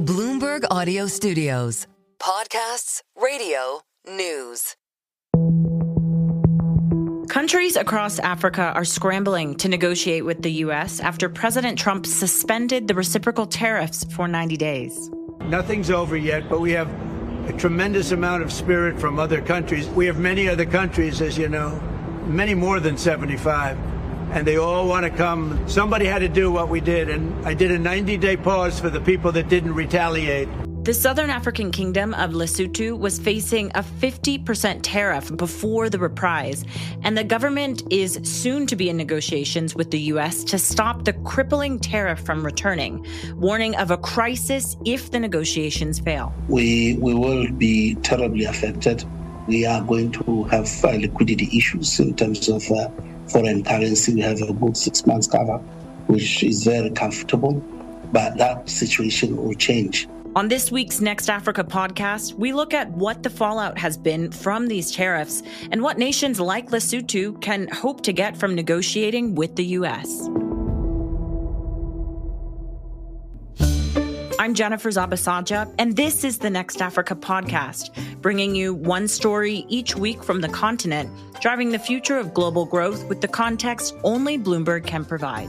Bloomberg Audio Studios. Podcasts, radio, news. Countries across Africa are scrambling to negotiate with the U.S. after President Trump suspended the reciprocal tariffs for 90 days. Nothing's over yet, but we have a tremendous amount of spirit from other countries. We have many other countries, as you know, many more than 75, and they all want to come. Somebody had to do what we did, and I did a 90-day pause for the people that didn't retaliate. The Southern African Kingdom of Lesotho was facing a 50% tariff before the reprise, and the government is soon to be in negotiations with the U.S. to stop the crippling tariff from returning, warning of a crisis if the negotiations fail. We will be terribly affected. We are going to have liquidity issues in terms of foreign currency. We have a good 6 months cover, which is very comfortable, but that situation will change. On this week's Next Africa podcast, we look at what the fallout has been from these tariffs and what nations like Lesotho can hope to get from negotiating with the U.S. I'm Jennifer Zabasajja, and this is the Next Africa podcast, bringing you one story each week from the continent, driving the future of global growth with the context only Bloomberg can provide.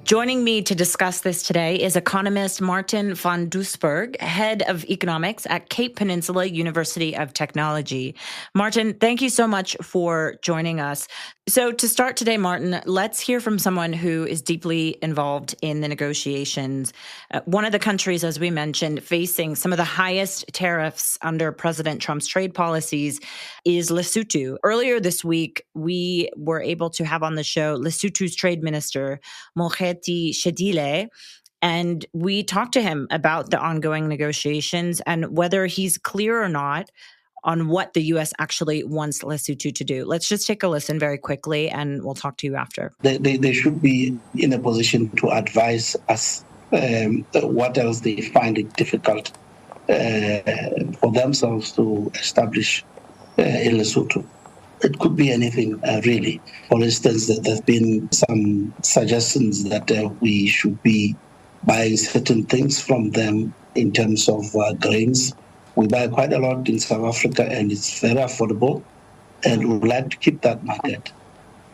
Joining me to discuss this today is economist Maarten Van Doesburg, head of economics at Cape Peninsula University of Technology. Maarten, thank you so much for joining us. So to start today, Maarten, let's hear from someone who is deeply involved in the negotiations. One of the countries, as we mentioned, facing some of the highest tariffs under President Trump's trade policies is Lesotho. Earlier this week, we were able to have on the show Lesotho's trade minister, Shedile, and we talked to him about the ongoing negotiations and whether he's clear or not on what the U.S. actually wants Lesotho to do. Let's just take a listen very quickly, and we'll talk to you after. They should be in a position to advise us what else they find it difficult for themselves to establish in Lesotho. It could be anything, really. For instance, there have been some suggestions that we should be buying certain things from them in terms of grains. We buy quite a lot in South Africa, and it's very affordable, and we would like to keep that market.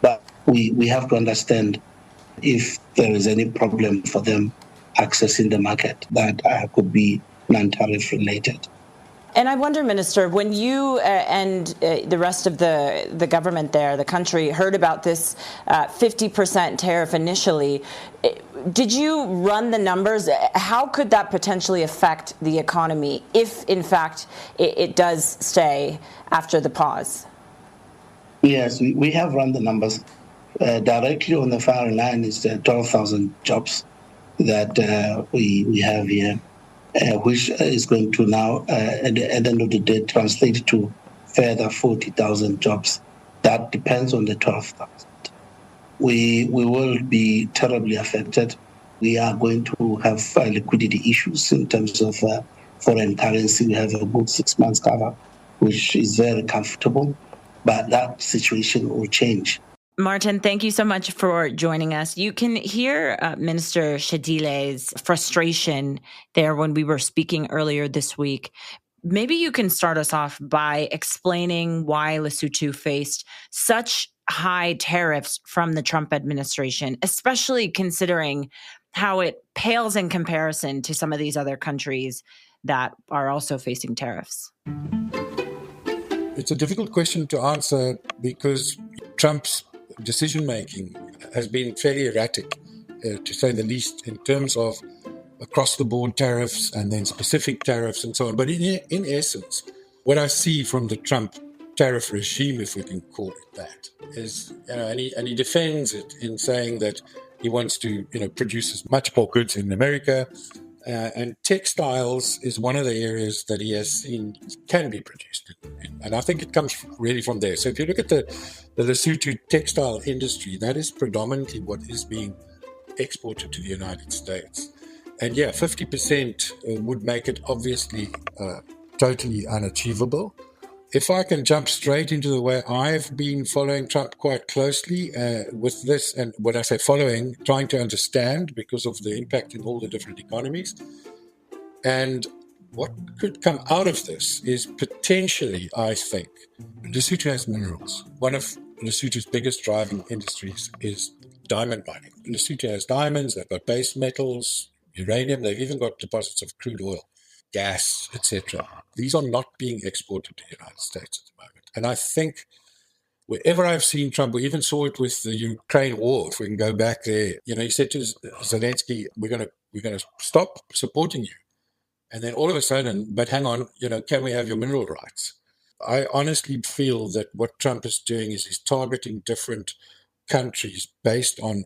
But we have to understand if there is any problem for them accessing the market that could be non-tariff related. And I wonder, Minister, when you and the rest of the government there, the country, heard about this 50% tariff initially, did you run the numbers? How could that potentially affect the economy if, in fact, it does stay after the pause? Yes, we have run the numbers. Directly on the far line is 12,000 jobs that we have here. Which is going to now, at the end of the day, translate to further 40,000 jobs. That depends on the 12,000. We will be terribly affected. We are going to have liquidity issues in terms of foreign currency. We have a good 6 months cover, which is very comfortable, but that situation will change. Maarten, thank you so much for joining us. You can hear Minister Shedile's frustration there when we were speaking earlier this week. Maybe you can start us off by explaining why Lesotho faced such high tariffs from the Trump administration, especially considering how it pales in comparison to some of these other countries that are also facing tariffs. It's a difficult question to answer because Trump's decision-making has been fairly erratic, to say the least, in terms of across-the-board tariffs and then specific tariffs and so on. But in essence, what I see from the Trump tariff regime, if we can call it that, is, and he defends it in saying that he wants to, produce as much more goods in America, and textiles is one of the areas that he has seen can be produced in. And I think it comes really from there. So if you look at the Lesotho textile industry, that is predominantly what is being exported to the United States. And 50% would make it obviously totally unachievable. if I can jump straight into the way I've been following Trump quite closely with this, and when I say following, trying to understand because of the impact in all the different economies. And what could come out of this is potentially, I think, Lesotho has minerals. One of Lesotho's biggest driving industries is diamond mining. Lesotho has diamonds, they've got base metals, uranium, they've even got deposits of crude oil, gas, etc. These are not being exported to the United States at the moment. And I think wherever I've seen Trump, we even saw it with the Ukraine war, if we can go back there, he said to Zelensky, we're going to stop supporting you. And then all of a sudden, but hang on, can we have your mineral rights? I honestly feel that what Trump is doing is he's targeting different countries based on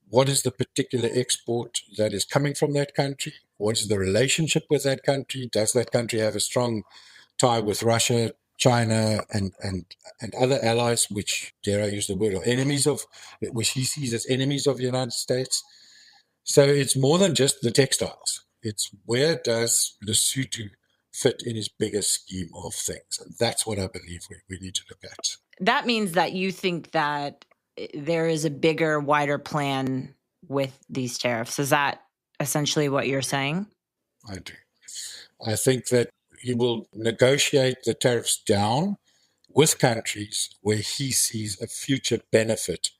what is the particular export that is coming from that country? What is the relationship with that country? Does that country have a strong tie with Russia, China, and other allies, which, dare I use the word, are enemies of, which he sees as enemies of the United States? So it's more than just the textiles. It's where does Lesotho fit in his bigger scheme of things? And that's what I believe we need to look at. That means that you think that there is a bigger, wider plan with these tariffs. Is that essentially what you're saying? I do. I think that he will negotiate the tariffs down with countries where he sees a future benefit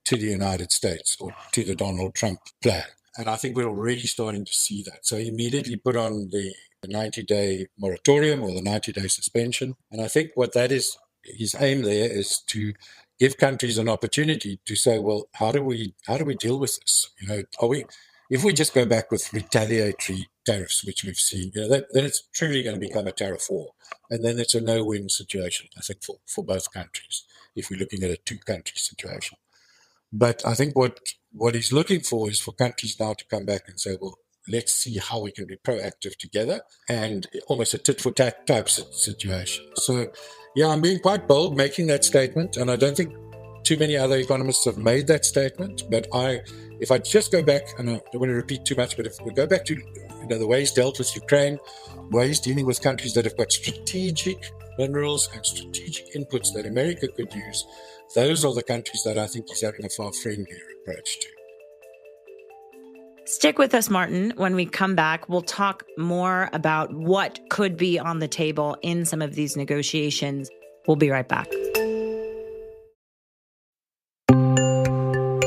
to the United States or to the Donald Trump plan. And I think we're already starting to see that. So he immediately put on the 90-day moratorium or the 90-day suspension. And I think what that is, his aim there is to give countries an opportunity to say, well, how do we deal with this? If we just go back with retaliatory tariffs, which we've seen, then it's truly going to become a tariff war. And then it's a no-win situation, I think, for both countries, if we're looking at a two-country situation. But I think what he's looking for is for countries now to come back and say, well, let's see how we can be proactive together, and almost a tit-for-tat type situation. So, yeah, I'm being quite bold making that statement, and I don't think too many other economists have made that statement. But if I just go back, and I don't want to repeat too much, but if we go back to the way he's dealt with Ukraine, the way he's dealing with countries that have got strategic minerals and strategic inputs that America could use, those are the countries that I think he's having a far friendlier approach to. Stick with us, Maarten. When we come back, we'll talk more about what could be on the table in some of these negotiations. We'll be right back.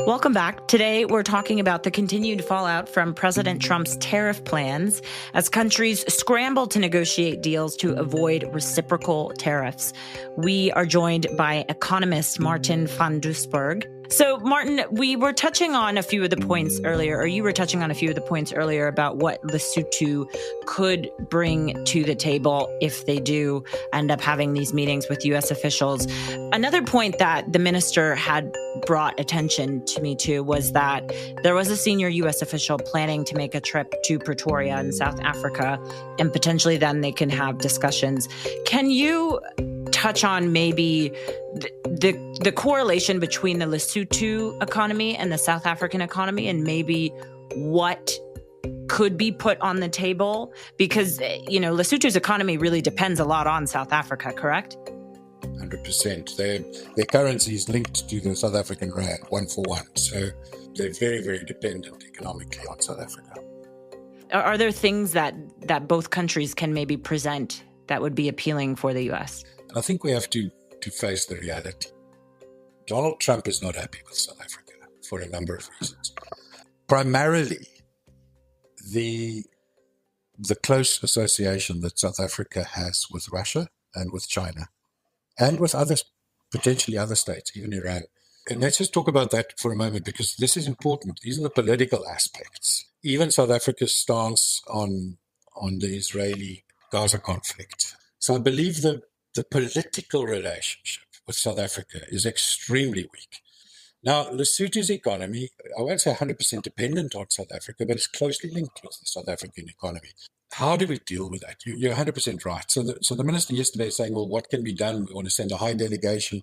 Welcome back. Today, we're talking about the continued fallout from President Trump's tariff plans as countries scramble to negotiate deals to avoid reciprocal tariffs. We are joined by economist Maarten Van Doesburg. So, Maarten, we were touching on a few of the points earlier, or you were touching on a few of the points earlier about what Lesotho could bring to the table if they do end up having these meetings with U.S. officials. Another point that the minister had brought attention to me to was that there was a senior U.S. official planning to make a trip to Pretoria in South Africa, and potentially then they can have discussions. Can you touch on maybe the correlation between the Lesotho economy and the South African economy, and maybe what could be put on the table? Because, Lesotho's economy really depends a lot on South Africa, correct? 100%. Their currency is linked to the South African rand, 1-for-1. So they're very, very dependent economically on South Africa. Are there things that both countries can maybe present that would be appealing for the U.S.? I think we have to face the reality. Donald Trump is not happy with South Africa for a number of reasons. Primarily, the close association that South Africa has with Russia and with China and with potentially other states, even Iran. And let's just talk about that for a moment, because this is important. These are the political aspects. Even South Africa's stance on the Israeli-Gaza conflict. So I believe the political relationship with South Africa is extremely weak. Now, Lesotho's economy, I won't say 100% dependent on South Africa, but it's closely linked with the South African economy. How do we deal with that? You're 100% right. So the minister yesterday is saying, well, what can be done? We want to send a high delegation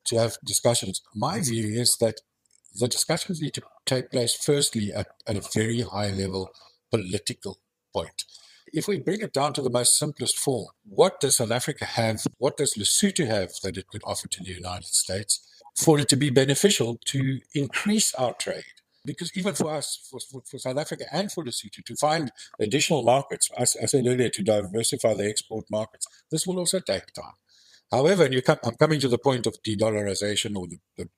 to have discussions. My view is that the discussions need to take place firstly at a very high level political point. if we bring it down to the most simplest form, what does South Africa have, what does Lesotho have that it could offer to the United States for it to be beneficial to increase our trade? Because even for us, for South Africa and for Lesotho, to find additional markets, as I said earlier, to diversify the export markets, this will also take time. However, I'm coming to the point of de-dollarization or the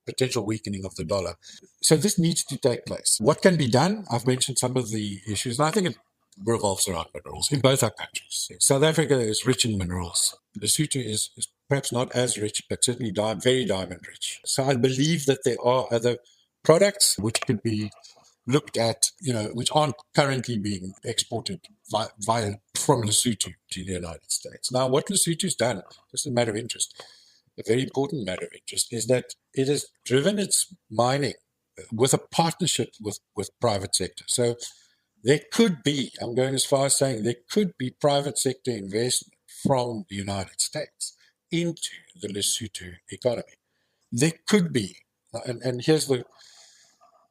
potential weakening of the dollar. So this needs to take place. What can be done? I've mentioned some of the issues, and I think it revolves around minerals in both our countries. South Africa is rich in minerals. Lesotho is perhaps not as rich, but certainly very diamond rich. So I believe that there are other products which could be looked at, which aren't currently being exported from Lesotho to the United States. Now, what Lesotho's done, just a matter of interest, a very important matter of interest, is that it has driven its mining with a partnership with private sector. So there could be, I'm going as far as saying, there could be private sector investment from the United States into the Lesotho economy. There could be, and here's the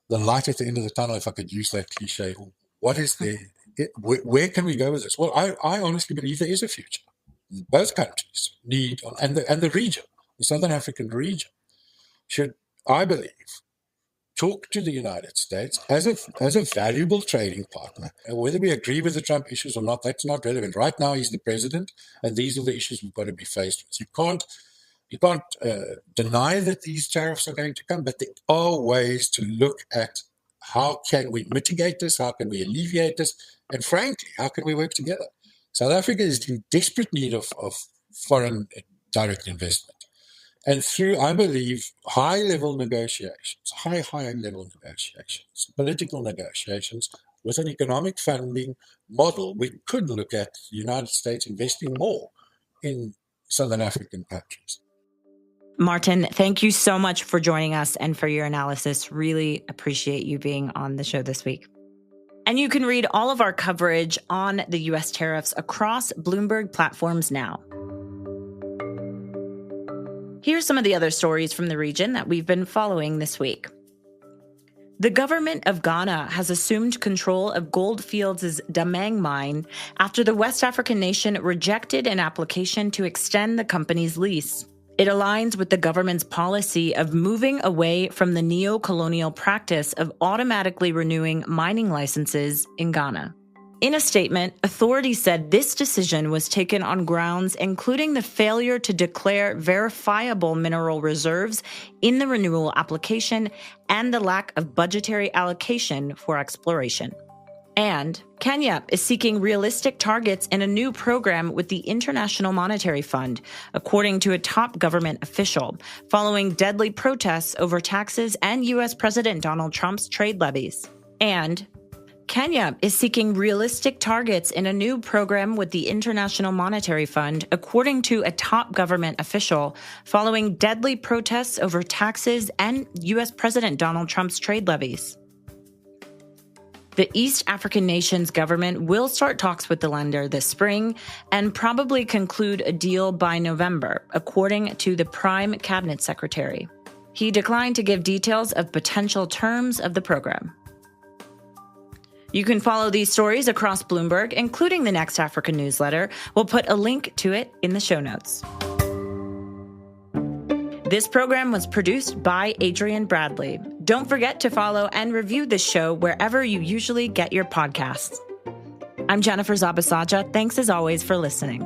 light at the end of the tunnel, if I could use that cliche. What is there? Where can we go with this? Well, I honestly believe there is a future. Both countries need, and the region, the Southern African region, should, I believe, talk to the United States as a valuable trading partner. And whether we agree with the Trump issues or not, that's not relevant. Right now, he's the president, and these are the issues we've got to be faced with. You can't deny that these tariffs are going to come, but there are ways to look at how can we mitigate this, how can we alleviate this, and frankly, how can we work together? South Africa is in desperate need of foreign direct investment. And through, I believe, high-level negotiations, high-level negotiations, political negotiations, with an economic funding model, we could look at the United States investing more in Southern African countries. Maarten, thank you so much for joining us and for your analysis. Really appreciate you being on the show this week. And you can read all of our coverage on the U.S. tariffs across Bloomberg platforms now. Here's some of the other stories from the region that we've been following this week. The government of Ghana has assumed control of Gold Fields' Damang mine after the West African nation rejected an application to extend the company's lease. It aligns with the government's policy of moving away from the neo-colonial practice of automatically renewing mining licenses in Ghana. In a statement, authorities said this decision was taken on grounds including the failure to declare verifiable mineral reserves in the renewal application and the lack of budgetary allocation for exploration. And Kenya is seeking realistic targets in a new program with the International Monetary Fund, according to a top government official, following deadly protests over taxes and U.S. President Donald Trump's trade levies. And Kenya is seeking realistic targets in a new program with the International Monetary Fund, according to a top government official, following deadly protests over taxes and U.S. President Donald Trump's trade levies. The East African nation's government will start talks with the lender this spring and probably conclude a deal by November, according to the Prime Cabinet Secretary. He declined to give details of potential terms of the program. You can follow these stories across Bloomberg, including the Next Africa newsletter. We'll put a link to it in the show notes. This program was produced by Adrian Bradley. Don't forget to follow and review this show wherever you usually get your podcasts. I'm Jennifer Zabasajja. Thanks as always for listening.